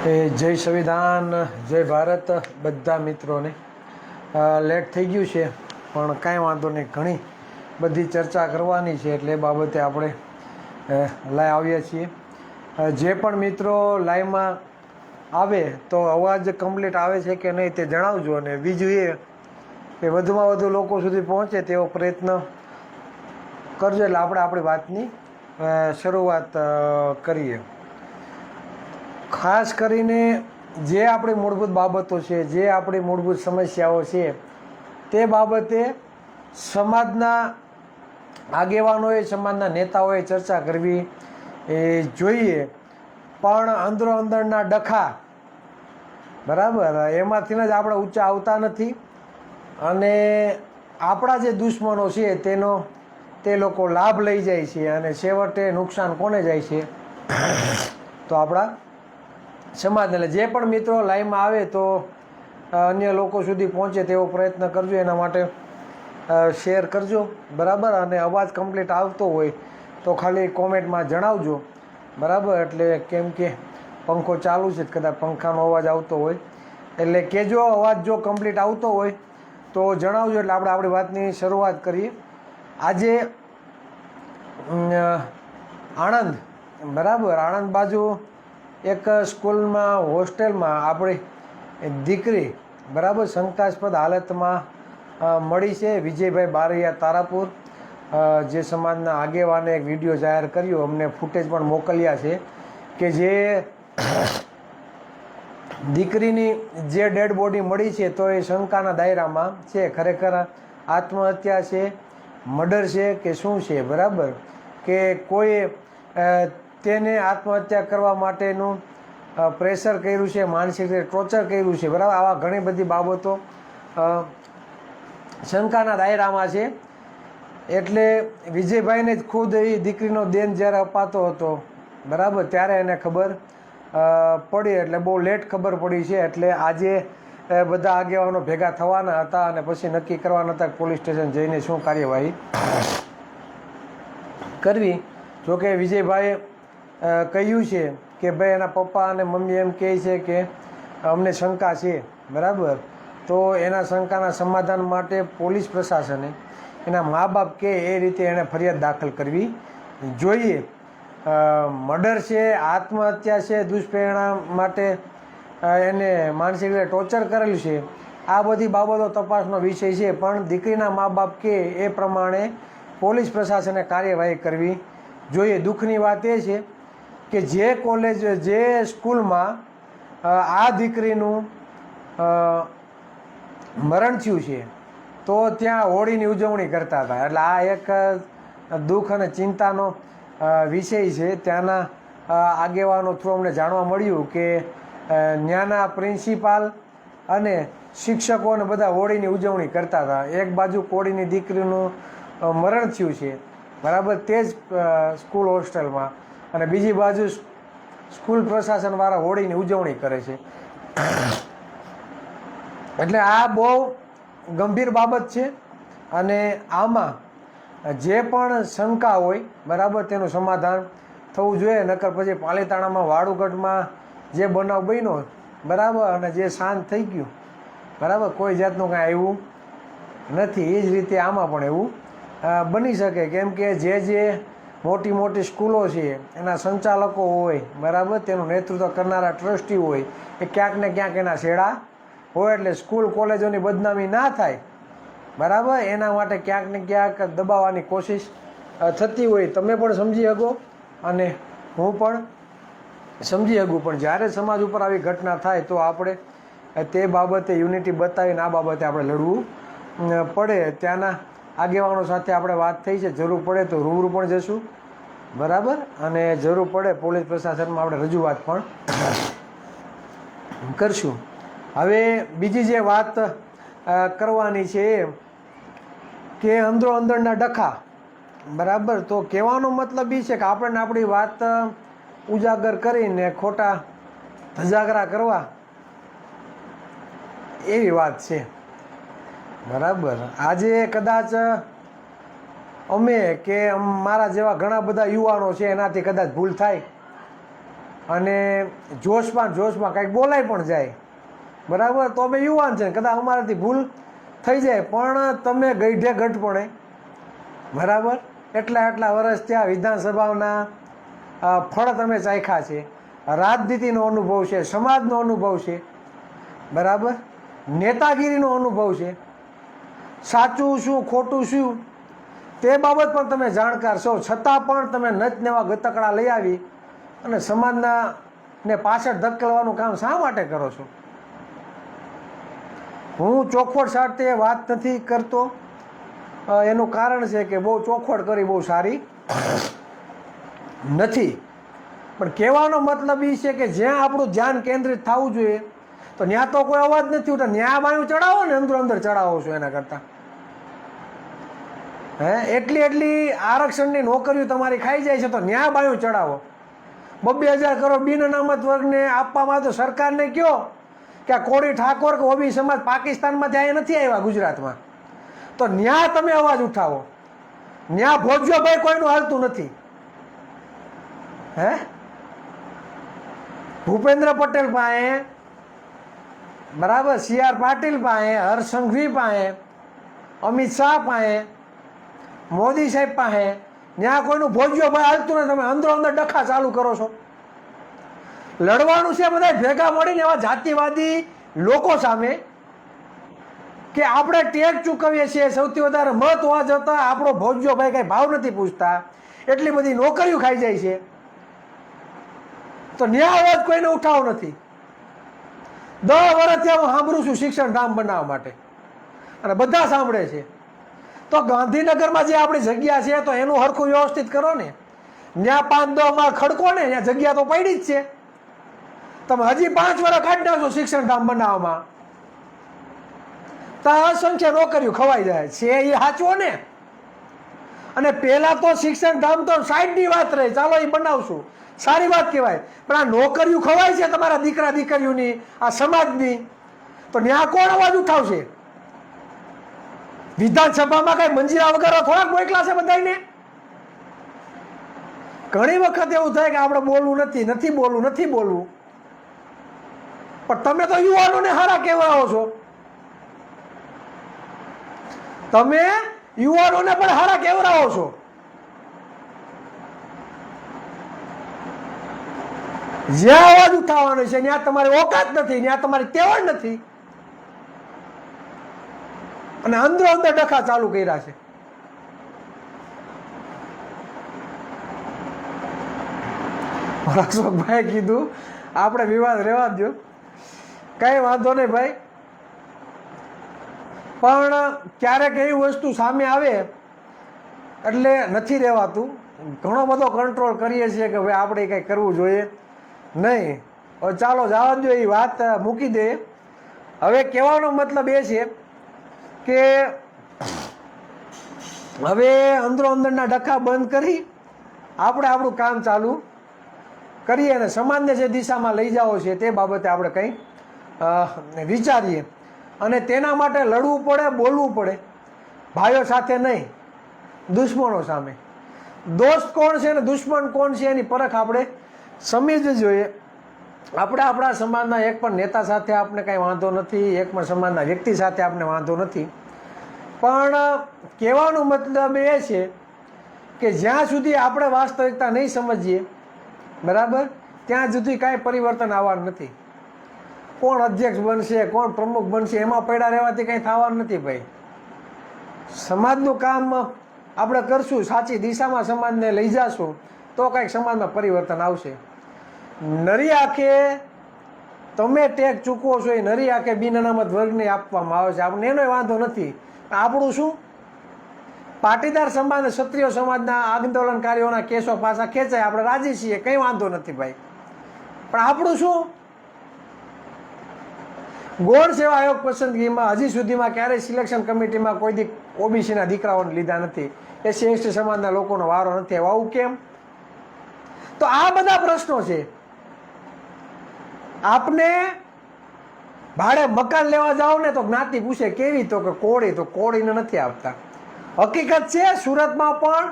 જય સંવિધાન, જય ભારત બધા મિત્રોને. લેટ થઈ ગયું છે પણ કાંઈ વાંધો નહીં, ઘણી બધી ચર્ચા કરવાની છે એટલે એ બાબતે આપણે લાઈવ આવ્યા છીએ. જે પણ મિત્રો લાઈવમાં આવે તો અવાજ કમ્પ્લીટ આવે છે કે નહીં તે જણાવજો, અને બીજું એ કે વધુમાં વધુ લોકો સુધી પહોંચે તેવો પ્રયત્ન કરજો એટલે આપણે આપણી વાતની શરૂઆત કરીએ. ખાસ કરીને જે આપણી મૂળભૂત બાબતો છે, જે આપણી મૂળભૂત સમસ્યાઓ છે તે બાબતે સમાજના આગેવાનોએ, સમાજના નેતાઓએ ચર્ચા કરવી જોઈએ. પણ અંદરો અંદરના ડખા, બરાબર, એમાંથી જ આપણે ઊંચા આવતા નથી, અને આપણા જે દુશ્મનો છે તે લોકો લાભ લઈ જાય છે, અને છેવટે નુકસાન કોને જાય છે? તો આપણા સમાજને. એટલે જે પણ મિત્રો લાઈવમાં આવે તો અન્ય લોકો સુધી પહોંચે તેવો પ્રયત્ન કરજો, એના માટે શેર કરજો, બરાબર. અને અવાજ કમ્પ્લીટ આવતો હોય તો ખાલી કોમેન્ટમાં જણાવજો, બરાબર. એટલે કેમ કે પંખો ચાલુ છે, કદાચ પંખાનો અવાજ આવતો હોય એટલે કહેજો. અવાજ જો કમ્પ્લીટ આવતો હોય તો જણાવજો, એટલે આપણે આપણી વાતની શરૂઆત કરીએ. આજે આણંદ, બરાબર, આણંદ બાજુ એક સ્કૂલમાં, હોસ્ટેલમાં આપણી દીકરી, બરાબર, શંકાસ્પદ હાલતમાં મળી છે. વિજયભાઈ બારૈયા, તારાપુર, જે સમાજના આગેવાને એક વિડીયો જાહેર કર્યો, અમને ફૂટેજ પણ મોકલ્યા છે કે જે દીકરીની જે ડેડ બોડી મળી છે તો એ શંકાના દાયરામાં છે. ખરેખર આત્મહત્યા છે, મર્ડર છે કે શું છે, બરાબર, કે કોઈ તેને આત્મહત્યા કરવા માટેનું પ્રેશર કર્યું છે, માનસિક રીતે ટોર્ચર કર્યું છે, બરાબર. આવા ઘણી બધી બાબતો શંકાના દાયરામાં છે. એટલે વિજયભાઈને જ ખુદ એ દીકરીનો દેન જ્યારે અપાતો હતો, બરાબર, ત્યારે એને ખબર પડી, એટલે બહુ લેટ ખબર પડી છે. એટલે આજે બધા આગેવાનો ભેગા થવાના હતા અને પછી નક્કી કરવાના હતા પોલીસ સ્ટેશન જઈને શું કાર્યવાહી કરવી. જોકે વિજયભાઈએ કહ્યું છે કે ભાઈ એના પપ્પા અને મમ્મી એમ કહે છે કે અમને શંકા છે, બરાબર. તો એના શંકાના સમાધાન માટે પોલીસ પ્રશાસને એના મા બાપ કે એ રીતે એણે ફરિયાદ દાખલ કરવી જોઈએ. મર્ડર છે, આત્મહત્યા છે, દુષ્પ્રેરણા માટે એને માનસિક રીતે ટોર્ચર કરેલું છે, આ બધી બાબતો તપાસનો વિષય છે. પણ દીકરીના મા બાપ કે એ પ્રમાણે પોલીસ પ્રશાસને કાર્યવાહી કરવી જોઈએ. દુઃખની વાત એ છે કે જે કોલેજ, જે સ્કૂલમાં આ દીકરીનું મરણ થયું છે તો ત્યાં હોળીની ઉજવણી કરતા હતા. એટલે આ એક દુઃખ અને ચિંતાનો વિષય છે. ત્યાંના આગેવાનો થ્રુ અમને જાણવા મળ્યું કે ત્યાંના પ્રિન્સિપાલ અને શિક્ષકો અને બધા હોળીની ઉજવણી કરતા હતા. એક બાજુ કોળીની દીકરીનું મરણ થયું છે, બરાબર, તે જ સ્કૂલ હોસ્ટેલમાં, અને બીજી બાજુ સ્કૂલ પ્રશાસનવાળા હોળીની ઉજવણી કરે છે. એટલે આ બહુ ગંભીર બાબત છે, અને આમાં જે પણ શંકા હોય, બરાબર, તેનું સમાધાન થવું જોઈએ. નકર પછી પાલીતાણામાં વાળુગઢમાં જે બનાવ બન્યો, બરાબર, અને જે શાંત થઈ ગયું, બરાબર, કોઈ જાતનું કાંઈ આવ્યું નથી. એ જ રીતે આમાં પણ એવું બની શકે, કેમ કે જે મોટી મોટી સ્કૂલો છે એના સંચાલકો હોય, બરાબર, તેનું નેતૃત્વ કરનારા ટ્રસ્ટી હોય, એ ક્યાંક ને ક્યાંક એના છેડા હોય. એટલે સ્કૂલ કોલેજોની બદનામી ના થાય, બરાબર, એના માટે ક્યાંક ને ક્યાંક દબાવવાની કોશિશ થતી હોય. તમે પણ સમજી શકો અને હું પણ સમજી શકું. પણ જ્યારે સમાજ ઉપર આવી ઘટના થાય તો આપણે તે બાબતે યુનિટી બતાવીને આ બાબતે આપણે લડવું પડે. ત્યાંના આગેવાનો સાથે આપણે વાત થઈ છે, જરૂર પડે તો રૂબરૂ પણ જશું, બરાબર, અને જરૂર પડે પોલીસ પ્રશાસનમાં આપણે રજૂઆત પણ કરશું. હવે બીજી જે વાત કરવાની છે એ કે અંદરો અંદરના ડખા, બરાબર. તો કહેવાનો મતલબ એ છે કે આપણને આપણી વાત ઉજાગર કરીને ખોટા ધજાગરા કરવા એવી વાત છે, બરાબર. આજે કદાચ અમે કે મારા જેવા ઘણા બધા યુવાનો છે એનાથી કદાચ ભૂલ થાય, અને જોશમાં કંઈક બોલાઈ પણ જાય, બરાબર. તો અમે યુવાન છે, કદાચ અમારાથી ભૂલ થઈ જાય, પણ તમે ગઈઢે ગઢપણે, બરાબર, એટલા વર્ષ ત્યાં વિધાનસભાના ફળ તમે ચાખ્યા છે, રાજનીતિનો અનુભવ છે, સમાજનો અનુભવ છે, બરાબર, નેતાગીરીનો અનુભવ છે, સાચું શું ખોટું શું તે બાબત પણ તમે જાણકાર છો, છતાં પણ તમે નચનેવા ગતકડા લઈ આવી અને સમાજના ને પાછળ ધકેલવાનું કામ શા માટે કરો છો? હું ચોખવટ સાથે વાત નથી કરતો, એનું કારણ છે કે બહુ ચોખવટ કરી બહુ સારી નથી, પણ કહેવાનો મતલબ એ છે કે જ્યાં આપણું ધ્યાન કેન્દ્રિત થવું જોઈએ તો ત્યાં તો કોઈ અવાજ નથી ઉઠતા. ન્યા બાયું ચડાવો ને, અંદર ચડાવો છો એના કરતાં. એટલી આરક્ષણની નોકરીઓ તમારી ખાઈ જાય છે તો ન્યા બાયું ચડાવો. 2,000 કરોડ બિન અનામત વર્ગને આપવામાં તો સરકારને કહો કે આ કોળી ઠાકોર કે ઓબી સમાજ પાકિસ્તાનમાંથી અહીંયા નથી આવ્યા ગુજરાતમાં, તો ન્યા તમે અવાજ ઉઠાવો. ન્યા ભોજ્યો ભાઈ કોઈનું હાલતું નથી. ભૂપેન્દ્ર પટેલ પાસે, બરાબર, CR પાટીલ પાસે, હર્ષ સંઘવી પાસે, અમિત શાહ પાસે, મોદી સાહેબ પાસે, ત્યાં કોઈનું ભોજ્યો ભાઈ હાલતું નથી. તમે અંદર ડખા ચાલુ કરો છો. લડવાનું છે બધા ભેગા મળીને એવા જાતિવાદી લોકો સામે કે આપણે ટેક્સ ચૂકવીએ છીએ, સૌથી વધારે મત હોવા છતાં આપણો ભોજ્યો ભાઈ કાંઈ ભાવ નથી પૂછતા, એટલી બધી નોકરીઓ ખાઈ જાય છે, તો ન્યા અવાજ કોઈને ઉઠાવો નથી. 10 વર્ષથી હું સાંભળું છું શિક્ષણ ધામ બનાવવા માટે, અને બધા સાંભળે છે. તો ગાંધીનગરમાં જે આપણી જગ્યા છે તો એનું હરખું વ્યવસ્થિત કરો ને. ત્યાં 5-10 ખડકો ને, ત્યાં જગ્યા તો પડી જ છે. તમે હજી 5 વર્ષ કાઢી નાખશો શિક્ષણ ધામ બનાવવામાં તો અસંખ્ય નોકરીઓ ખવાઈ જાય છે. એ સાચવો ને. અને પહેલા તો શિક્ષણ ધામ તો સાઈડની વાત રહી, ચાલો એ બનાવશું, સારી વાત કહેવાય, પણ આ નોકરીઓ ખવાય છે તમારા દીકરા દીકરીઓની, આ સમાજની, તો ત્યાં કોણ અવાજ ઉઠાવશે? વિધાનસભામાં કઈ મંજીરા વગર થોડાક મોકલા છે બધાને. ઘણી વખત એવું થાય કે આપણે બોલવું નથી બોલવું, પણ તમે તો યુવાનોને હારા કહેવાઓ છો. તમે યુવાનોને પણ હારા કેવરાવો છો. જ્યાં અવાજ ઉઠાવવાનો છે ત્યાં તમારી ઓકાત નથી, ત્યાં તમારી તેવડ નથી, અને અંદર ડખા ચાલુ કર્યા છે. અશોકભાઈ કીધું આપણે વિવાદ રહેવા દો, કઈ વાંધો નહીં ભાઈ, પણ ક્યારેક એવી વસ્તુ સામે આવે એટલે નથી રહેવાતું. ઘણો બધો કંટ્રોલ કરીએ છીએ કે ભાઈ આપણે કંઈ કરવું જોઈએ નહીં. હવે ચાલો જવા દો, એ વાત મૂકી દે. હવે કહેવાનો મતલબ એ છે કે હવે અંદરના ડખા બંધ કરી આપણે આપણું કામ ચાલુ કરીએ અને સમાજને જે દિશામાં લઈ જાઓ છે તે બાબતે આપણે કંઈ વિચારીએ, અને તેના માટે લડવું પડે, બોલવું પડે. ભાઈઓ સાથે નહીં, દુશ્મનો સામે. દોસ્ત કોણ છે ને દુશ્મન કોણ છે એની પરખ આપણે સમજવી જોઈએ. આપણે આપણા સમાજના એક પણ નેતા સાથે આપણે કાંઈ વાંધો નથી, એક પણ સમાજના વ્યક્તિ સાથે આપણે વાંધો નથી, પણ કહેવાનો મતલબ એ છે કે જ્યાં સુધી આપણે વાસ્તવિકતા નહીં સમજીએ, બરાબર, ત્યાં સુધી કાંઈ પરિવર્તન આવવાનું નથી. કોણ અધ્યક્ષ બનશે, કોણ પ્રમુખ બનશે, એમાં પડ્યા રહેવાથી કંઈ થવાનું નથી ભાઈ. સમાજનું કામ આપણે કરશું, સાચી દિશામાં સમાજને લઈ જશું તો કંઈક સમાજમાં પરિવર્તન આવશે. નરી આંખે તમે ટેક્સ ચૂકવો છો, એ નરી આંખે બિન અનામત વર્ગને આપવામાં આવે છે, આપણે એનો વાંધો નથી. આપણું શું, પાટીદાર સમાજ, ક્ષત્રિય સમાજના આંદોલનકારીઓના કેસો પાછા ખેંચાય, આપણે રાજી છીએ, કંઈ વાંધો નથી ભાઈ. પણ આપણું શું, ગૌણ સેવા આયોગ પસંદગીમાં હજી સુધીમાં ક્યારેય સિલેક્શન કમિટીમાં કોઈ ઓબીસીના દીકરાઓને લીધા નથી, SC ST સમાજના લોકોનો વારો નથી આવ્યો. આવું કેમ? તો આ બધા પ્રશ્નો છે. આપને ભાડે મકાન લેવા જાઓ ને તો જ્ઞાતિ પૂછે કેવી, તો કે કોળી, તો કોળીને નથી આપતા. હકીકત છે સુરતમાં પણ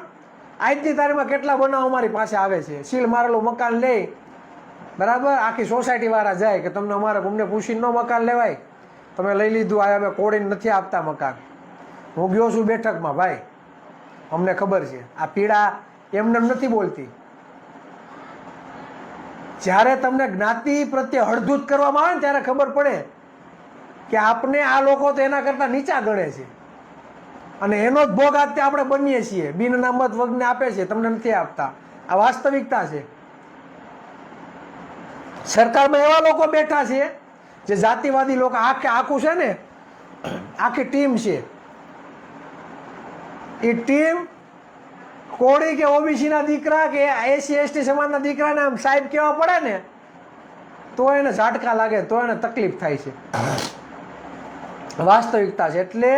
આજની તારીખમાં કેટલા બનાવ અમારી પાસે આવે છે. સીલ મારેલું મકાન લે બરાબર, આખી સોસાયટીવાળા જાય કે તમને અમારે અમને પૂછીને ન મકાન લેવાય, તમે લઈ લીધું, આ અમે કોડીને નથી આપતા મકાન. હું ગયો છું બેઠકમાં, ભાઈ અમને ખબર છે આ પીડા એમને નથી બોલતી. જ્યારે તમને જ્ઞાતિ પ્રત્યે હળધૂત કરવામાં આવે ને ત્યારે ખબર પડે કે આપને આ લોકો તો એના કરતાં નીચા ગણે છે અને એનો જ ભોગ આજે આપણે બનીએ છીએ. બિનનામત વર્ગને આપે છે, તમને નથી આપતા. આ વાસ્તવિકતા છે. સરકારમાં એવા લોકો બેઠા છે જે જાતિવાદી લોકો, આખું છે ને આખી ટીમ છે. એ ટીમ કોળી કે ઓબીસીના દીકરા કે એસસી એસટી સમાજના દીકરાને આમ સાહેબ કહેવા પડે ને તો એને ઝાટકા લાગે, તો એને તકલીફ થાય છે. વાસ્તવિકતા છે. એટલે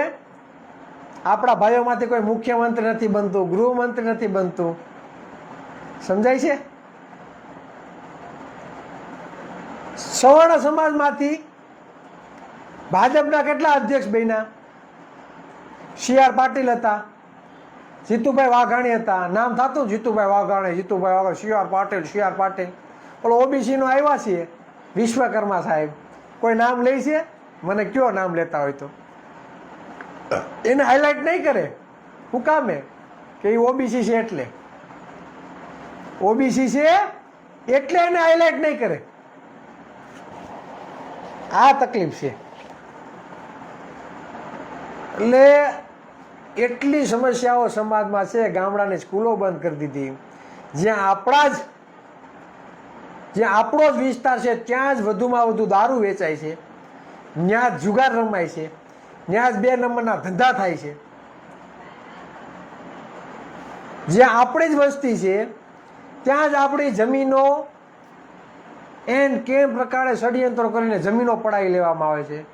આપણા ભાઈઓમાંથી કોઈ મુખ્યમંત્રી નથી બનતું, ગૃહમંત્રી નથી બનતું. સમજાય છે? સવર્ણ સમાજમાંથી ભાજપના કેટલા અધ્યક્ષ બન્યા? સી.આર. પાટીલ હતા, જીતુભાઈ વાઘાણી હતા. નામ થતું જીતુભાઈ વાઘાણી, સી.આર. પાટીલ. ઓલો ઓબીસીનો આવ્યા છીએ વિશ્વકર્મા સાહેબ. કોઈ નામ લે છે? મને કયો નામ લેતા હોય તો. એને હાઇલાઇટ નહીં કરે. શું કામે? કે એ ઓબીસી છે એટલે. ઓબીસી છે એટલે એને હાઇલાઇટ નહીં કરે. આ તકલીફ છે. એટલે એટલી સમસ્યાઓ સમાજમાં છે. ગામડાની સ્કૂલો બંધ કરી દીધી. જ્યાં આપણો જ વિસ્તાર છે ત્યાં જ વધુમાં વધુ દારૂ વેચાય છે, ત્યાં જ જુગાર રમાય છે, ત્યાં જ 2 નંબરના ધંધા થાય છે. જ્યાં આપણી જ વસ્તી છે ત્યાં જ આપણી જમીનો કેમ પ્રકારે ષડયંત્રો કરીને જમીનો પડાવી લેવામાં આવે છે.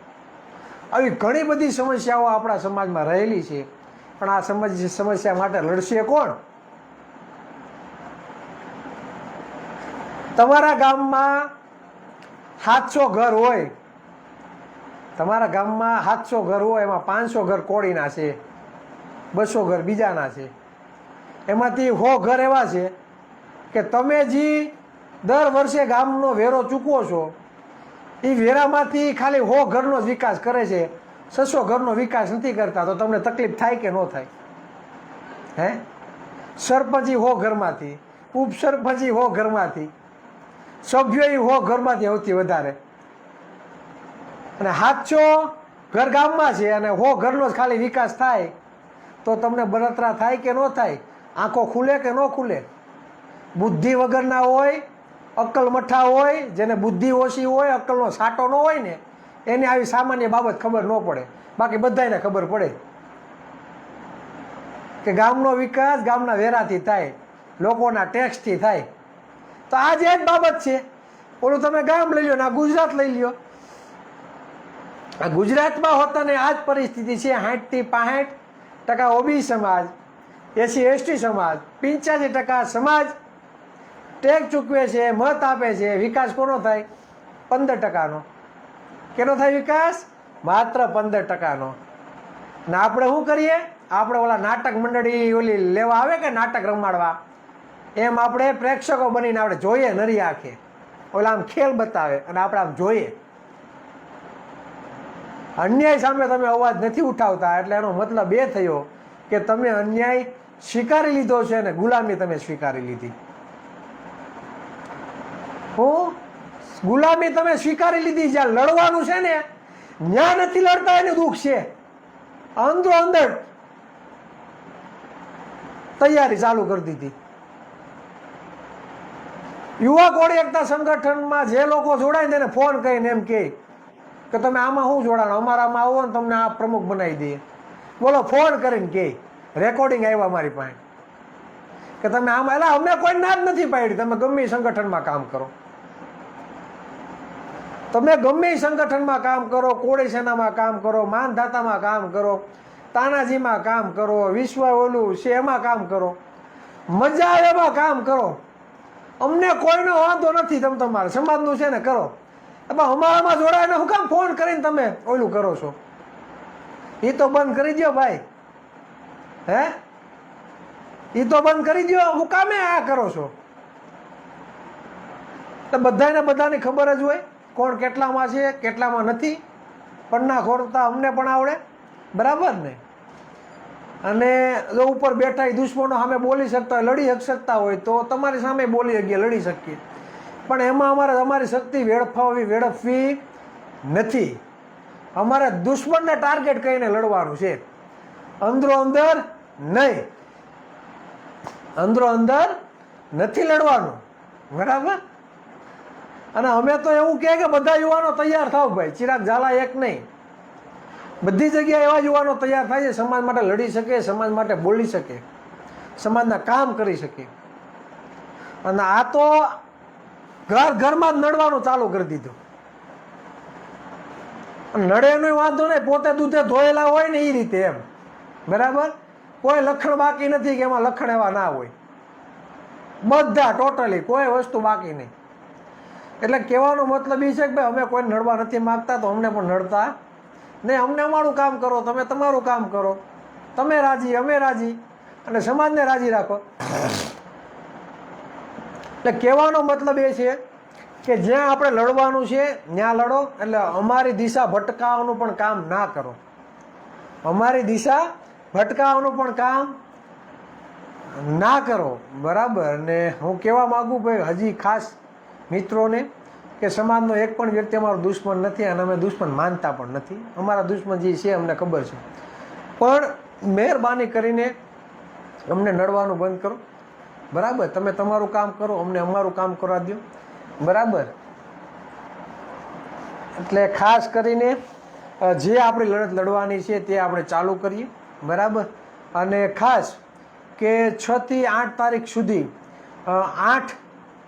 આવી ઘણી બધી સમસ્યાઓ આપણા સમાજમાં રહેલી છે. પણ આ સમસ્યા માટે લડશે કોણ? તમારા ગામમાં 700 ઘર હોય, તમારા ગામમાં 700 ઘર હોય, એમાં 500 ઘર કોળીના છે, 200 ઘર બીજાના છે. એમાંથી 100 ઘર એવા છે કે તમે જે દર વર્ષે ગામનો વેરો ચૂકવો છો એ વેરામાંથી ખાલી 100 ઘરનો જ વિકાસ કરે છે, 600 ઘરનો વિકાસ નથી કરતા. તો તમને તકલીફ થાય કે ન થાય? હે? સરપંચી 100 ઘરમાંથી, ઉપસરપંચી 100 ઘરમાંથી, સભ્યો 100 ઘરમાંથી સૌથી વધારે, અને 700 ઘર ગામમાં છે અને 100 ઘરનો જ ખાલી વિકાસ થાય તો તમને બળતરા થાય કે ન થાય? આંખો ખુલે કે ન ખુલે? બુદ્ધિ વગરના હોય, અક્કલ મઠા હોય, જેને બુદ્ધિ ઓછી હોય, અક્કલનો સાટો ન હોય ને એને આવી સામાન્ય બાબત ખબર ન પડે. બાકી બધાને ખબર પડે કે ગામનો વિકાસ ગામના વેરાથી થાય, લોકોના ટેક્સથી થાય. તો આ જ એક બાબત છે. ઓલું તમે ગામ લઈ લો ને આ ગુજરાત લઈ લ્યો. આ ગુજરાતમાં હોતા ને આ જ પરિસ્થિતિ છે. 60 થી 65% ઓબીસી સમાજ, એસસી એસટી સમાજ, 85% સમાજ ટેક્સ ચૂકવે છે, મત આપે છે. વિકાસ કોનો થાય? 15%નો. કેનો થાય વિકાસ? માત્ર 15%નો. ને આપણે શું કરીએ? આપણે ઓલા નાટક મંડળી ઓલી લેવા આવે કે નાટક રમાડવા, એમ આપણે પ્રેક્ષકો બનીને આપણે જોઈએ નરી આંખે. ઓલા આમ ખેલ બતાવે અને આપણે આમ જોઈએ. અન્યાય સામે તમે અવાજ નથી ઉઠાવતા એટલે એનો મતલબ એ થયો કે તમે અન્યાય સ્વીકારી લીધો છે અને ગુલામી તમે સ્વીકારી લીધી. ગુલામી તમે સ્વીકારી લીધી. જ્યાં લડવાનું છે ને ત્યાં નથી લડતા, એનું દુઃખ છે. અંદરો અંદર તૈયારી ચાલુ કરી દીધી. યુવા કોળી એકતા સંગઠનમાં જે લોકો જોડાય તેને ફોન કરીને એમ કહે કે તમે આમાં શું જોડાણો, અમારામાં આવો ને તમને આ પ્રમુખ બનાવી દઈએ. બોલો, ફોન કરીને કહે, રેકોર્ડિંગ આવ્યા મારી પાસે કે તમે આમાં. એટલે અમે કોઈ ના જ નથી પાડી. તમે ગમે સંગઠનમાં કામ કરો, તમે ગમે સંગઠનમાં કામ કરો, કોળી સેનામાં કામ કરો, માનધાતામાં કામ કરો, તાનાજીમાં કામ કરો, વિશ્વ ઓલું છે એમાં કામ કરો, મજા આવે એમાં કામ કરો. અમને કોઈનો વાંધો નથી. તમે તમારા સમાજનું છે ને કરો. અમારામાં જોડાઈને હું કામ ફોન કરીને તમે ઓલું કરો છો? એ તો બંધ કરી દો ભાઈ. હે? એ તો બંધ કરી દો. હું કામે આ કરો છો? એટલે બધાની ખબર જ હોય કોણ કેટલામાં છે કેટલામાં નથી. પન્ના ખોરતા અમને પણ આવડે, બરાબર ને. અને જો ઉપર બેઠા એ દુશ્મનો સામે બોલી શકતા હોય, લડી શકતા હોય તો તમારી સામે બોલી શકીએ, લડી શકીએ. પણ એમાં અમારી શક્તિ વેડફવી નથી. અમારે દુશ્મનને ટાર્ગેટ કરીને લડવાનું છે, અંદરો અંદર નહીં, અંદરો અંદર નથી લડવાનું, બરાબર. અને અમે તો એવું કહે કે બધા યુવાનો તૈયાર થાવ ભાઈ, ચિરાગ ઝાલા એક નહીં, બધી જગ્યાએ એવા યુવાનો તૈયાર થાય છે સમાજ માટે લડી શકે, સમાજ માટે બોલી શકે, સમાજના કામ કરી શકે. અને આ તો ઘરમાં જ નડવાનું ચાલુ કરી દીધું. નડે એનો વાંધો નહીં, પોતે દૂધે ધોયેલા હોય ને એ રીતે એમ, બરાબર. કોઈ લખણ બાકી નથી કે એમાં લખણ એવા ના હોય, બધા ટોટલી કોઈ વસ્તુ બાકી નહીં. એટલે કહેવાનો મતલબ એ છે કે ભાઈ અમે કોઈ નડવા નથી માગતા, તો અમને પણ નડતા નહીં. અમને અમારું કામ કરો, તમે તમારું કામ કરો, તમે રાજી અમે રાજી, અને સમાજને રાજી રાખો. એટલે કહેવાનો મતલબ એ છે કે જ્યાં આપણે લડવાનું છે ત્યાં લડો. એટલે અમારી દિશા ભટકાવવાનું પણ કામ ના કરો, અમારી દિશા ભટકાવવાનું પણ કામ ના કરો, બરાબર ને. હું કહેવા માગું ભાઈ હજી ખાસ મિત્રોને કે સમાજનો એક પણ વ્યક્તિ અમારો દુશ્મન નથી, અને અમે દુશ્મન માનતા પણ નથી. અમારા દુશ્મન જે છે અમને ખબર છે, પણ મહેરબાની કરીને અમને નડવાનું બંધ કરો, બરાબર. તમે તમારું કામ કરો, અમને અમારું કામ કરવા દો, બરાબર. એટલે ખાસ કરીને જે આપણી લડત લડવાની છે તે આપણે ચાલુ કરીએ, બરાબર. અને ખાસ કે 6 થી 8 તારીખ સુધી 8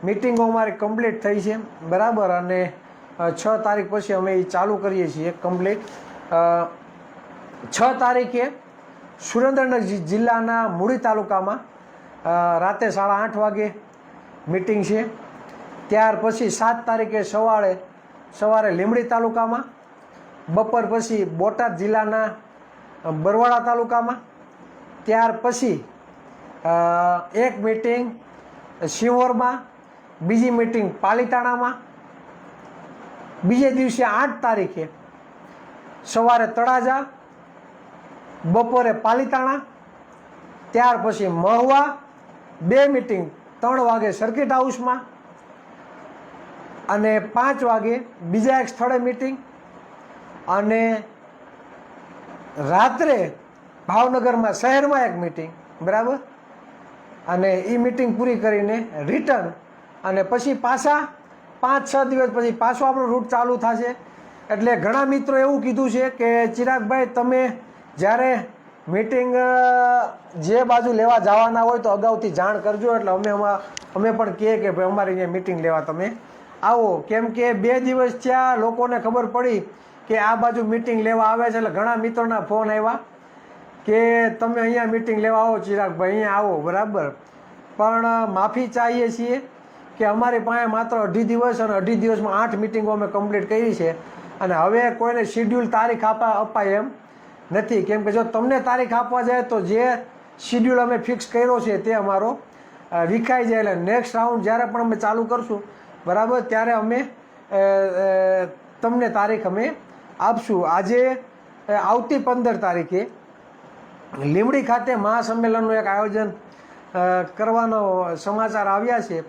મિટિંગો અમારી કમ્પ્લીટ થઈ છે, બરાબર. અને 6 તારીખ પછી અમે એ ચાલુ કરીએ છીએ કમ્પ્લીટ. 6 તારીખે સુરેન્દ્રનગર જિલ્લાના મૂળી તાલુકામાં રાતે 8:30 વાગે મિટિંગ છે. ત્યાર પછી 7 તારીખે સવારે લીંબડી તાલુકામાં, બપોર પછી બોટાદ જિલ્લાના બરવાડા તાલુકામાં, ત્યાર પછી એક મિટિંગ સિંહોરમાં, બીજી મિટિંગ પાલીતાણામાં, બીજે દિવસે 8 તારીખે સવારે તળાજા, બપોરે પાલીતાણા, ત્યાર પછી મહુવા, 2 મિટિંગ 3 વાગે સર્કિટ હાઉસમાં, અને 5 વાગે બીજા એક સ્થળે મિટિંગ, અને રાત્રે ભાવનગરમાં શહેરમાં એક મિટિંગ, બરાબર. અને એ મિટિંગ પૂરી કરીને રિટર્ન, અને પછી પાછા 5-6 દિવસ પછી પાછો આપણો રૂટ ચાલુ થશે. એટલે ઘણા મિત્રો એવું કીધું છે કે ચિરાગભાઈ તમે જ્યારે મિટિંગ જે બાજુ લેવા જવાના હોય તો અગાઉથી જાણ કરજો, એટલે અમે પણ કહીએ કે ભાઈ અમારી અહીંયા મિટિંગ લેવા તમે આવો. કેમ કે 2 દિવસ ત્યાં લોકોને ખબર પડી કે આ બાજુ મિટિંગ લેવા આવે છે, એટલે ઘણા મિત્રોના ફોન આવ્યા કે તમે અહીંયા મિટિંગ લેવા આવો ચિરાગભાઈ, અહીંયા આવો, બરાબર. પણ માફી ચાહીએ છીએ કે અમારી પાસે માત્ર 2.5 દિવસ, અને 2.5 દિવસમાં 8 મિટિંગો અમે કમ્પ્લીટ કરી છે. અને હવે કોઈને શિડ્યુલ તારીખ અપાય એમ નથી. કેમ કે જો તમને તારીખ આપવા જાય તો જે શિડ્યુલ અમે ફિક્સ કર્યો છે તે અમારો વિખાઈ જાય. એટલે નેક્સ્ટ રાઉન્ડ જ્યારે પણ અમે ચાલુ કરશું, બરાબર, ત્યારે અમે તમને તારીખ અમે આપશું. આજે આવતી 15 તારીખે લીંબડી ખાતે મહાસંમેલનનું એક આયોજન કરવાનો સમાચાર આવ્યા છે.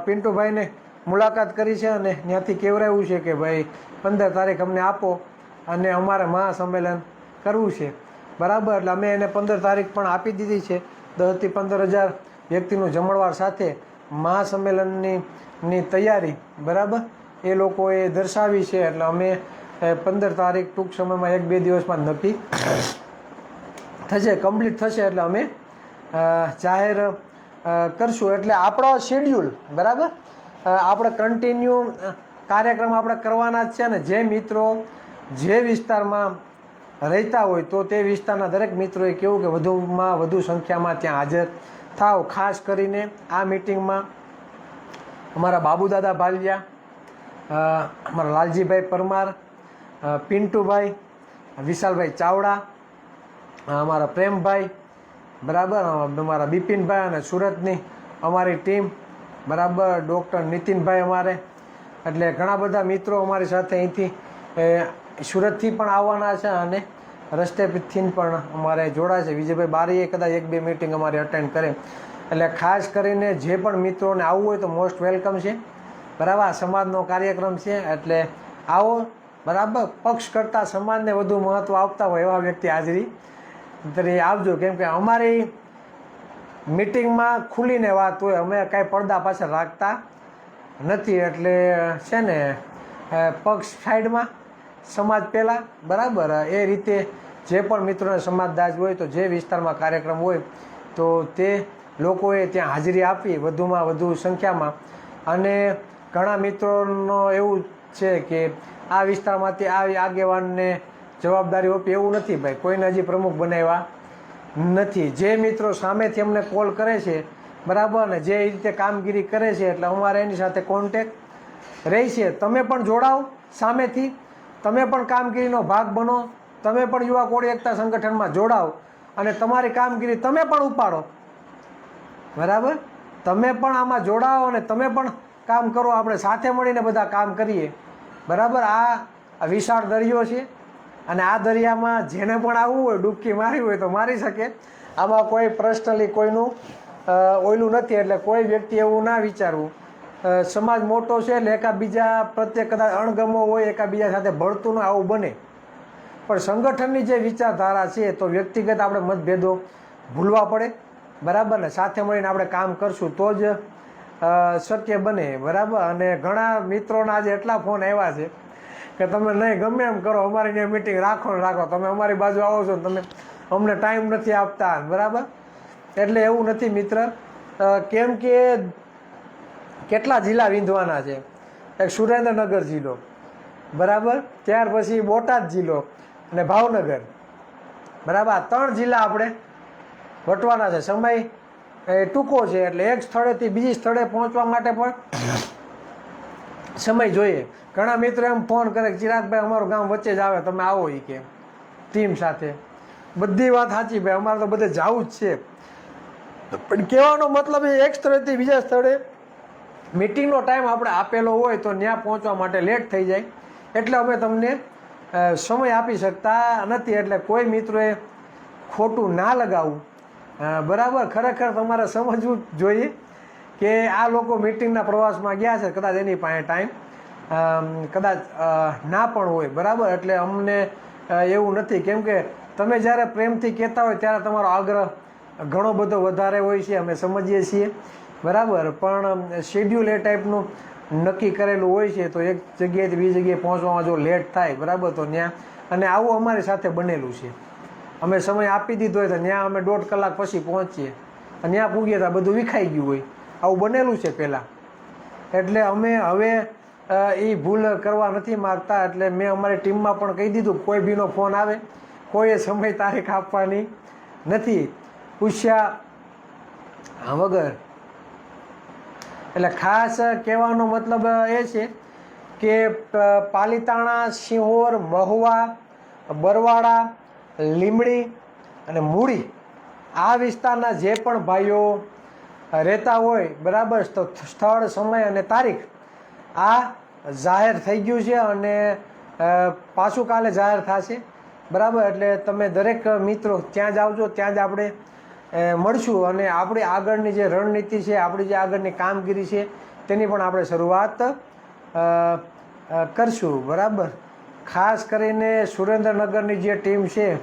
પિન્ટુભાઈને મુલાકાત કરી છે અને ત્યાંથી કહેવરાયું છે કે ભાઈ 15 તારીખ અમને આપો અને અમારે મહાસંમેલન કરવું છે, બરાબર. એટલે અમે એને 15 તારીખ પણ આપી દીધી છે. 10 થી 15,000 વ્યક્તિનું જમણવાર સાથે મહાસંમેલનની તૈયારી, બરાબર, એ લોકોએ દર્શાવી છે. એટલે અમે 15 તારીખ ટૂંક સમયમાં 1-2 દિવસમાં નક્કી થશે, કમ્પ્લીટ થશે, એટલે અમે જાહેર કરશું. એટલે આપણો શેડ્યુલ, બરાબર, આપણે કન્ટિન્યુ કાર્યક્રમ આપણે કરવાના જ છે. ને જે મિત્રો જે વિસ્તારમાં રહેતા હોય તો તે વિસ્તારના દરેક મિત્રોએ કહેવું કે વધુમાં વધુ સંખ્યામાં ત્યાં હાજર થાવ. ખાસ કરીને આ મિટિંગમાં અમારા બાબુદાદા ભાલિયા, અમારા લાલજીભાઈ પરમાર, પિન્ટુભાઈ, વિશાલભાઈ ચાવડા, અમારા પ્રેમભાઈ, બરાબર, અમારા બિપિનભાઈ, અને સુરતની અમારી ટીમ, બરાબર, ડૉક્ટર નીતિનભાઈ અમારે, એટલે ઘણા બધા મિત્રો અમારી સાથે અહીંથી સુરતથી પણ આવવાના છે અને રસ્તેથી પણ અમારે જોડાશે. વિજયભાઈ બારીએ કદાચ 1-2 મિટિંગ અમારી અટેન્ડ કરે, એટલે ખાસ કરીને જે પણ મિત્રોને આવવું હોય તો મોસ્ટ વેલકમ છે. બરાબર, આ સમાજનો કાર્યક્રમ છે એટલે આવો. બરાબર, પક્ષ કરતાં સમાજને વધુ મહત્ત્વ આપતા હોય એવા વ્યક્તિ હાજરી તરીકે આવજો, કેમ કે અમારી મિટિંગમાં ખુલીને વાત હોય, અમે કાંઈ પડદા પાછળ રાખતા નથી. એટલે છે ને પક્ષ સાઈડમાં, સમાજ પહેલાં. બરાબર, એ રીતે જે પણ મિત્રોને સમાજદાજ હોય તો જે વિસ્તારમાં કાર્યક્રમ હોય તો તે લોકોએ ત્યાં હાજરી આપી વધુમાં વધુ સંખ્યામાં. અને ઘણા મિત્રોનો એવું છે કે આ વિસ્તારમાંથી આ આગેવાનને જવાબદારી આપી, એવું નથી ભાઈ, કોઈને હજી પ્રમુખ બનાવ્યા નથી. જે મિત્રો સામેથી અમને કોલ કરે છે, બરાબર, ને જે રીતે કામગીરી કરે છે એટલે અમારે એની સાથે કોન્ટેક્ટ રહેશે. તમે પણ જોડાઓ સામેથી, તમે પણ કામગીરીનો ભાગ બનો, તમે પણ યુવા કોળી એકતા સંગઠનમાં જોડાઓ અને તમારી કામગીરી તમે પણ ઉપાડો. બરાબર, તમે પણ આમાં જોડાઓ અને તમે પણ કામ કરો, આપણે સાથે મળીને બધા કામ કરીએ. બરાબર, આ વિશાળ દરિયો છે અને આ દરિયામાં જેને પણ આવવું હોય, ડૂબકી મારવી હોય તો મારી શકે. આમાં કોઈ પર્સનલી કોઈનું ઓયલું નથી, એટલે કોઈ વ્યક્તિ એવું ના વિચારવું. સમાજ મોટો છે એટલે એકાબીજા પ્રત્યે કદાચ અણગમો હોય, એકાબીજા સાથે ભળતું ન આવું બને, પણ સંગઠનની જે વિચારધારા છે તો વ્યક્તિગત આપણે મતભેદો ભૂલવા પડે. બરાબર, ને સાથે મળીને આપણે કામ કરશું તો જ શક્ય બને. બરાબર, અને ઘણા મિત્રોના આજે એટલા ફોન આવ્યા છે કે તમે નહીં ગમે એમ કરો, અમારી ત્યાં મિટિંગ રાખો ને રાખો, તમે અમારી બાજુ આવો છો, તમે અમને ટાઈમ નથી આપતા. બરાબર, એટલે એવું નથી મિત્ર, કેમ કે કેટલા જિલ્લા વિંધવાના છે. એક સુરેન્દ્રનગર જિલ્લો, બરાબર, ત્યાર પછી બોટાદ જિલ્લો અને ભાવનગર. બરાબર, આ 3 જિલ્લા આપણે વટવાના છે. સમય એ ટૂંકો છે એટલે એક સ્થળેથી બીજી સ્થળે પહોંચવા માટે પણ સમય જોઈએ. ઘણા મિત્રો એમ ફોન કરે કે ચિરાગભાઈ અમારું ગામ વચ્ચે જ આવે, તમે આવો એ કે ટીમ સાથે. બધી વાત સાચી ભાઈ, અમારે તો બધે જવું જ છે, પણ કહેવાનો મતલબ એ એક સ્થળેથી બીજા સ્થળે મિટિંગનો ટાઈમ આપણે આપેલો હોય તો ત્યાં પહોંચવા માટે લેટ થઈ જાય, એટલે અમે તમને સમય આપી શકતા નથી. એટલે કોઈ મિત્રોએ ખોટું ના લગાવવું. બરાબર, ખરેખર તમારે સમજવું જ જોઈએ કે આ લોકો મિટિંગના પ્રવાસમાં ગયા છે, કદાચ એની પાસે ટાઈમ કદાચ ના પણ હોય. બરાબર, એટલે અમને એવું નથી, કેમ કે તમે જ્યારે પ્રેમથી કહેતા હોય ત્યારે તમારો આગ્રહ ઘણો બધો વધારે હોય છે, અમે સમજીએ છીએ. બરાબર, પણ શેડ્યુલ એ ટાઈપનું નક્કી કરેલું હોય છે તો એક જગ્યાએથી બીજી જગ્યાએ પહોંચવામાં જો લેટ થાય, બરાબર, તો ત્યાં, અને આવું અમારી સાથે બનેલું છે. અમે સમય આપી દીધો હોય તો ત્યાં અમે 1.5 કલાક પછી પહોંચીએ અને ત્યાં પૂગીએ તો બધું વિખાઈ ગયું હોય, આવું બનેલું છે પહેલાં. એટલે અમે હવે એ ભૂલ કરવા નથી માગતા. એટલે મેં અમારી ટીમમાં પણ કહી દીધું, કોઈ બીનો ફોન આવે, કોઈએ સમય તારીખ આપવાની નથી પૂછ્યા વગર. એટલે ખાસ કહેવાનો મતલબ એ છે કે પાલીતાણા, સિંહોર, મહુવા, બરવાડા, લીમડી અને મૂળી આ વિસ્તારના જે પણ ભાઈઓ રહેતા હોય, બરાબર, તો સ્થળ, સમય અને તારીખ આ જાહેર થઈ ગયું છે અને પાછું કાલે જાહેર થશે. બરાબર, એટલે તમે દરેક મિત્રો ત્યાં જ આવજો, ત્યાં જ આપણે મળશું અને આપણી આગળની જે રણનીતિ છે, આપણી જે આગળની કામગીરી છે તેની પણ આપણે શરૂઆત કરશું. બરાબર, ખાસ કરીને સુરેન્દ્રનગરની જે ટીમ છે,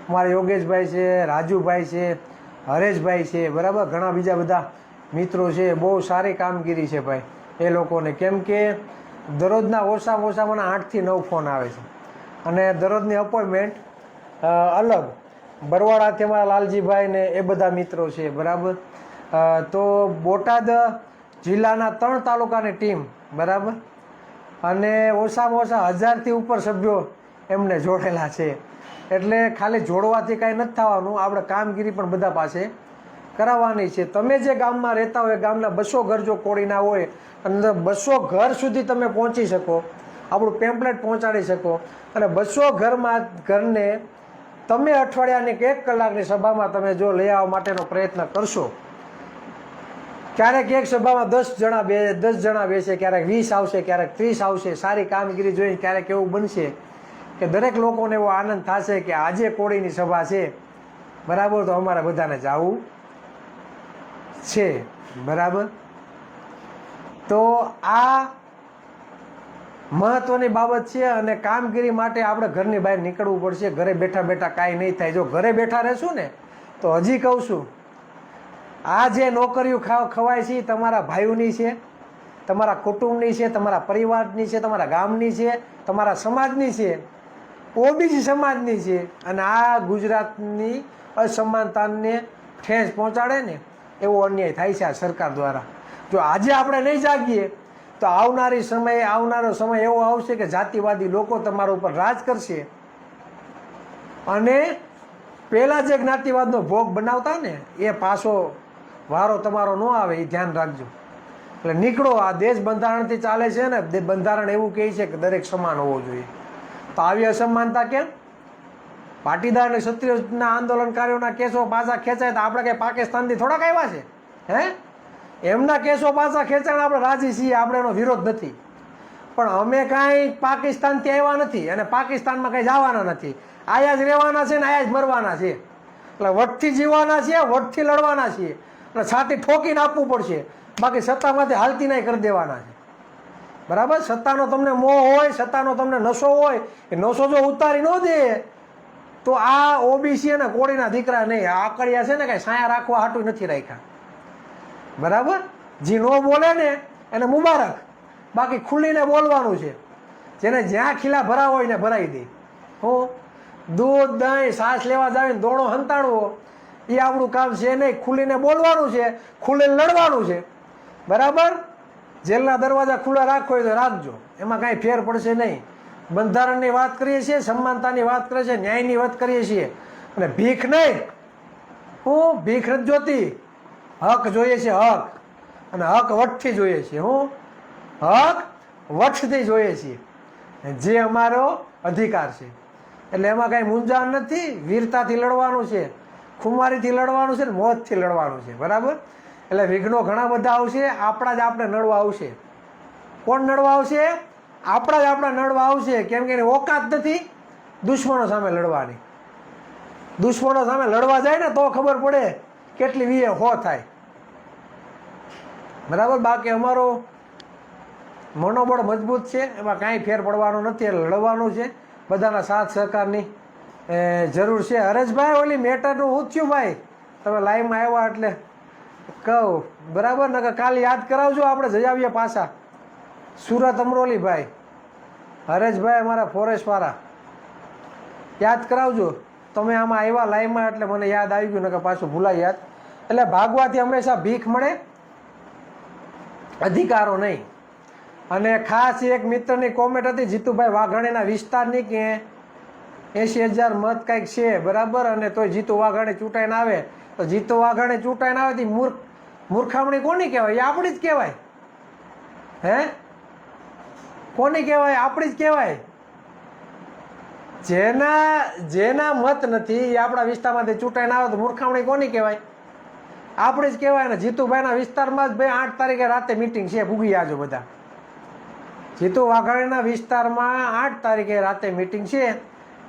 અમારા યોગેશભાઈ છે, રાજુભાઈ છે, હરેશભાઈ છે, બરાબર, ઘણા બીજા બધા મિત્રો છે, બહુ સારી કામગીરી છે ભાઈ એ લોકોને. કેમ કે દરરોજના ઓછામાં ઓછા મને 8 થી 9 ફોન આવે છે અને દરરોજની અપોઇન્ટમેન્ટ અલગ. બરવાડાથી અમારા લાલજીભાઈ ને એ બધા મિત્રો છે. બરાબર, તો બોટાદ જિલ્લાના 3 તાલુકાની ટીમ, બરાબર, અને ઓછામાં ઓછા 1000થી ઉપર સભ્યો એમને જોડેલા છે. એટલે ખાલી જોડવાથી કાંઈ નથી થવાનું, આપણે કામગીરી પણ બધા પાસે કરાવવાની છે. તમે જે ગામમાં રહેતા હોય, ગામના 200 ઘર જો કોળીના હોય અને 200 ઘર સુધી તમે પહોંચી શકો, આપણું પેમ્પલેટ પહોંચાડી શકો અને 200 ઘરને તમે અઠવાડિયાની કે 1 કલાકની સભામાં તમે જો લઈ આવવા માટેનો પ્રયત્ન કરશો ક્યારેક એક સભામાં 10 જણા બેસે, ક્યારેક 20 આવશે, ક્યારેક 30 આવશે. સારી કામગીરી જોઈને ક્યારેક એવું બનશે કે દરેક લોકોને એવો આનંદ થશે કે આજે કોળીની સભા છે, બરાબર, તો અમારે બધાને જવું છે, બરાબર. તો આ મહત્વની બાબત છે અને કામગીરી માટે આપણે ઘરની બહાર નીકળવું પડશે. ઘરે બેઠા બેઠા કાંઈ નહીં થાય. જો ઘરે બેઠા રહેશું ને તો હજી કહું છું, આ જે નોકરીઓ ખવાય છે તમારા ભાઈઓની છે, તમારા કુટુંબની છે, તમારા પરિવારની છે, તમારા ગામની છે, તમારા સમાજની છે, ઓબીસી સમાજની છે. અને આ ગુજરાતની અસમાનતાને ઠેસ પહોંચાડે ને એવો અન્યાય થાય છે આ સરકાર દ્વારા. જો આજે આપણે નહીં જાગીએ તો આવનારો સમય એવો આવશે કે જાતિવાદી લોકો તમારા ઉપર રાજ કરશે. અને પહેલાં જે જ્ઞાતિવાદનો ભોગ બનાવતા ને એ પાછો વારો તમારો ન આવે, એ ધ્યાન રાખજો. એટલે નીકળો. આ દેશ બંધારણથી ચાલે છે ને, બંધારણ એવું કહે છે કે દરેક સમાન હોવો જોઈએ. તો આવી અસમાનતા કેમ? પાટીદાર અને ક્ષત્રિયોના આંદોલનકારીઓના કેસો પાછા ખેંચાય તો આપણે કંઈ પાકિસ્તાનથી થોડાક આવ્યા છે? એમના કેસો પાછા ખેંચાણ આપણે રાજી છીએ, આપણે એનો વિરોધ નથી. પણ અમે કાંઈ પાકિસ્તાનથી આવ્યા નથી અને પાકિસ્તાનમાં કંઈ જવાના નથી. આયા જ રહેવાના છે ને આયા જ મરવાના છે. એટલે વટથી જીવવાના છીએ, વટથી લડવાના છીએ. એટલે છાતી ઠોકીને આપવું પડશે, બાકી સત્તામાંથી હાલતી નહીં કરી દેવાના છે, બરાબર. સત્તાનો તમને મોહ હોય, સત્તાનો તમને નશો હોય, એ નશો જો ઉતારી ન દે તો આ ઓબીસી અને કોળીના દીકરા નહીં, આકડિયા છે ને કાંઈ સાયા રાખવા હાટું નથી રાખ્યા, બરાબર. જે નો બોલે ને એને મુબારક, બાકી ખુલ્લીને બોલવાનું છે. જેને જ્યાં ખીલા ભરાવો હોય ને ભરાઈ દે. હું દૂધ દહીં સાસ લેવા જાવીને દોણો હંતાડવો એ આપણું કામ છે નહીં. ખુલ્લીને બોલવાનું છે, ખુલ્લીને લડવાનું છે, બરાબર. જેલના દરવાજા ખુલ્લા રાખો હોય તો રાખજો, એમાં કાંઈ ફેર પડશે નહીં. બંધારણની વાત કરીએ છીએ, સમાનતાની વાત કરીએ છીએ, ન્યાયની વાત કરીએ છીએ, અને ભીખ નહીં. હું ભીખ નથી જોતી, હક જોઈએ છે, હક. અને હક વટથી જોઈએ છીએ. હું હક વટથી જોઈએ છીએ, જે અમારો અધિકાર છે. એટલે એમાં કાંઈ મૂંઝાણ નથી. વીરતાથી લડવાનું છે, ખુમારીથી લડવાનું છે ને મોતથી લડવાનું છે, બરાબર. એટલે વિઘ્નો ઘણા બધા આવશે, આપણા જ આપણે નડવા આવશે. કોણ નડવા આવશે? આપણા જ આપણા નડવા આવશે. કેમ કે એની ઓકાત નથી દુશ્મનો સામે લડવાની. દુશ્મનો સામે લડવા જાય ને તો ખબર પડે કેટલી વીએ હો થાય, બરાબર. બાકી અમારો મનોબળ મજબૂત છે, એમાં કાંઈ ફેર પડવાનો નથી. એટલે લડવાનું છે, બધાના સાથ સહકારની જરૂર છે. હરેશભાઈ, ઓલી મેટરનું હું થયું ભાઈ? તમે લાઈવમાં આવ્યા એટલે કહું, બરાબર. ને કાલે યાદ કરાવજો, આપણે જઈ આવીએ પાછા સુરત અમરોલી. ભાઈ હરેશભાઈ અમારા ફોરેસ્ટવાળા, યાદ કરાવજો. તમે આમાં આવ્યા લાઈવમાં એટલે મને યાદ આવી ગયું, ને પાછું ભૂલાય યાદ. એટલે ભાગવાથી હંમેશા ભીખ મળે, અધિકારો નહીં. અને ખાસ એક મિત્રની કોમેન્ટ હતી જીતુભાઈ વાઘાણીના વિસ્તારની કે 80,000 મત કાંઈક છે, બરાબર. અને તોય જીતુ વાઘાણી ચૂંટાઈને આવે તો જીતુ વાઘાણી ચૂંટાઈને આવે તો મૂર્ખામણી કોની કહેવાય? એ આપણી જ કહેવાય. કોની કહેવાય? આપણી જ કહેવાય. જેના મત નથી એ આપણા વિસ્તારમાંથી ચૂંટાઈને આવે તો મૂર્ખામણી કોની કહેવાય? આપણી જ કહેવાય. ને જીતુભાઈના વિસ્તારમાં જ ભાઈ 8 તારીખે રાતે મિટિંગ છે, ભૂગી આજો બધા. જીતુ વાઘાણીના વિસ્તારમાં 8 તારીખે રાતે મિટિંગ છે.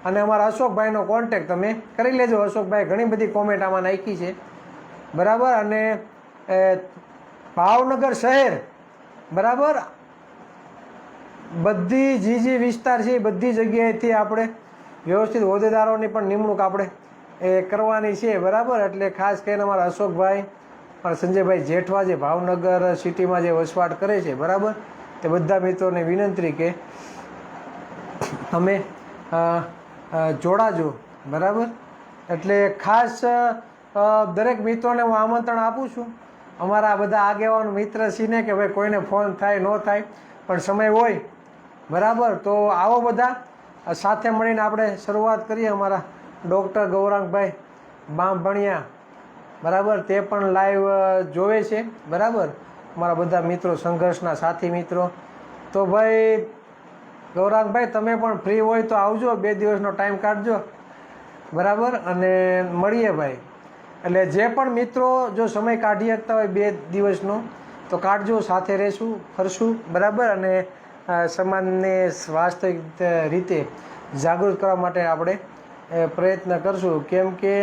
અને અમારા અશોકભાઈનો કોન્ટેક્ટ તમે કરી લેજો. અશોકભાઈ ઘણી બધી કોમેન્ટ આમાં નાખી છે, બરાબર. અને ભાવનગર શહેર, બરાબર, બધી જે વિસ્તાર છે એ બધી જગ્યાએથી આપણે વ્યવસ્થિત હોદ્દેદારોની પણ નિમણૂક આપણે કરવાની છે, બરાબર. એટલે ખાસ કરીને અમારા અશોકભાઈ, અમારા સંજયભાઈ જેઠવા જે ભાવનગર સિટીમાં જે વસવાટ કરે છે, બરાબર, તે બધા મિત્રોને વિનંતી કે તમે જોડાજો, બરાબર. એટલે ખાસ દરેક મિત્રોને હું આમંત્રણ આપું છું. અમારા બધા આગેવાન મિત્ર છીએ કે ભાઈ કોઈને ફોન થાય ન થાય પણ સમય હોય, બરાબર, તો આવો બધા સાથે મળીને આપણે શરૂઆત કરીએ. અમારા ડૉક્ટર ગૌરાંગભાઈ બામભણિયા, બરાબર, તે પણ લાઈવ જોવે છે, બરાબર. અમારા બધા મિત્રો, સંઘર્ષના સાથી મિત્રો. તો ભાઈ ગૌરાંગભાઈ, તમે પણ ફ્રી હોય તો આવજો, 2 દિવસનો ટાઈમ કાઢજો, બરાબર. અને મળીએ ભાઈ. એટલે જે પણ મિત્રો જો સમય કાઢી શકતા હોય 2 દિવસનો તો કાઢજો, સાથે રહેશું, ફરશું, બરાબર. અને સમાજને વાસ્તવિક રીતે જાગૃત કરવા માટે આપણે પ્રયત્ન કરશું. કેમ કે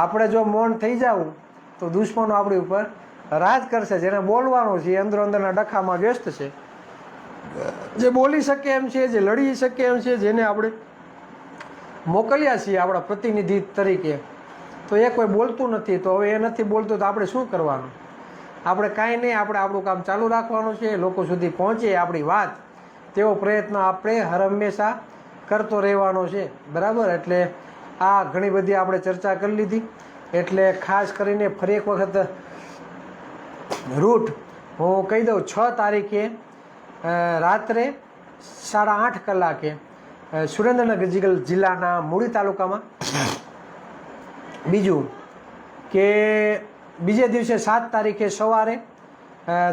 આપણે જો મૌન થઈ જવું તો દુશ્મનો આપણી ઉપર રાજ કરશે. જેને બોલવાનું છે એ અંદરના ડખામાં વ્યસ્ત છે, જે બોલી શકે એમ છે, જે લડી શકે એમ છે, જેને આપણે મોકલ્યા છીએ આપણા પ્રતિનિધિ તરીકે, તો એ કોઈ બોલતું નથી. તો હવે એ નથી બોલતું તો આપણે શું કરવાનું? આપણે કાંઈ નહીં, આપણે આપણું કામ ચાલુ રાખવાનું છે. લોકો સુધી પહોંચે આપણી વાત તેવો પ્રયત્ન આપણે હર હંમેશા કરતો રહેવાનો છે, બરાબર. એટલે આ ઘણી બધી આપણે ચર્ચા કરી લીધી. એટલે ખાસ કરીને ફરી એક વખત રૂટ હું કહી દઉં. 6 તારીખે રાત્રે 8:30 કલાકે સુરેન્દ્રનગર જિલ્લાના મૂળી તાલુકામાં. બીજું કે બીજે દિવસે 7 તારીખે સવારે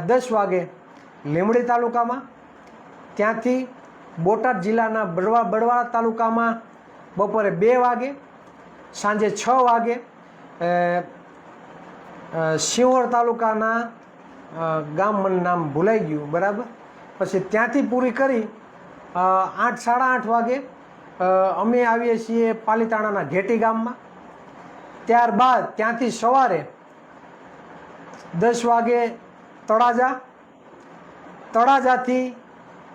10 વાગે લીંબડી તાલુકામાં. ત્યાંથી બોટાદ જિલ્લાના બળવાળા તાલુકામાં બપોરે 2 વાગે. સાંજે 6 વાગે સિંહોર તાલુકાના ગામ, મને નામ ભૂલાઈ ગયું, બરાબર. પછી ત્યાંથી પૂરી કરી 8, 8:30 વાગે અમે આવીએ છીએ પાલીતાણાના ઘેટી ગામમાં. ત્યારબાદ ત્યાંથી સવારે 10 વાગે તળાજાથી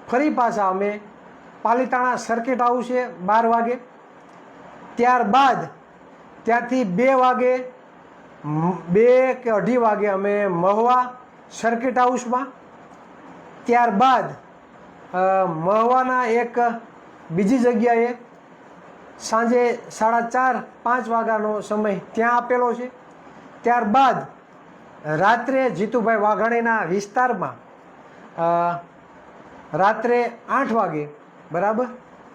ફરી પાછા અમે પાલીતાણા સર્કિટ હાઉસે 12 વાગે. ત્યારબાદ ત્યાંથી 2 વાગે 2 કે 2:30 વાગે અમે મહુવા સર્કિટ હાઉસમાં. ત્યારબાદ મહુવાના એક બીજી જગ્યાએ સાંજે 4:30, 5 વાગ્યાનો સમય ત્યાં આપેલો છે. ત્યારબાદ રાત્રે જીતુભાઈ વાઘાણીના વિસ્તારમાં રાત્રે 8 વાગે, બરાબર,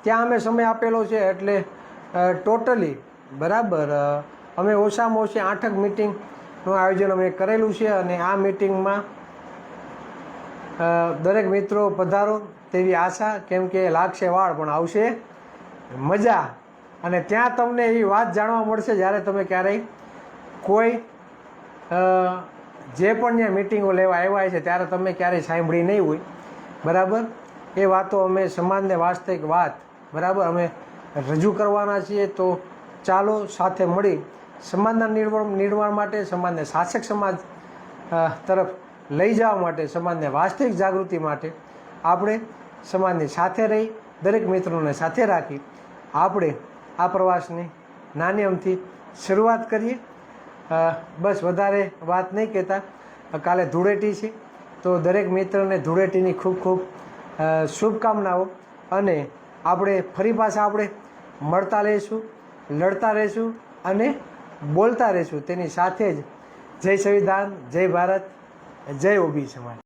ત્યાં અમે સમય આપેલો છે. એટલે ટોટલી બરાબર અમે ઓછામાં ઓછી 8 મિટિંગનું આયોજન અમે કરેલું છે. અને આ મિટિંગમાં દરેક મિત્રો પધારો તેવી આશા. કેમ કે લાગશે વાળ પણ આવશે મજા. અને ત્યાં તમને એવી વાત જાણવા મળશે જ્યારે તમે ક્યારેય કોઈ જે પણ ત્યાં મિટિંગો લેવા આવ્યા છે ત્યારે તમે ક્યારેય સાંભળી નહીં હોય, બરાબર. એ વાતો અમે સમાજને વાસ્તવિક વાત, બરાબર, અમે રજૂ કરવાના છીએ. તો ચાલો સાથે મળી સમાજના નિર્માણ માટે, સમાજને શાસક સમાજ તરફ લઈ જવા માટે, સમાજને વાસ્તવિક જાગૃતિ માટે આપણે સમાજની સાથે રહી, દરેક મિત્રોને સાથે રાખી આપણે આ પ્રવાસની નાની અમથી શરૂઆત કરીએ. બસ વધારે વાત નહીં કહેતા. કાલે ધૂળેટી છે તો દરેક મિત્રને ધૂળેટીની ખૂબ ખૂબ શુભકામનાઓ. અને આપણે ફરી પાછા આપણે મળતા રહીશું, લડતા રહીશું અને બોલતા રહીશું. તેની સાથે જ જય સંવિધાન, જય ભારત, જય ઓબી સમાજ.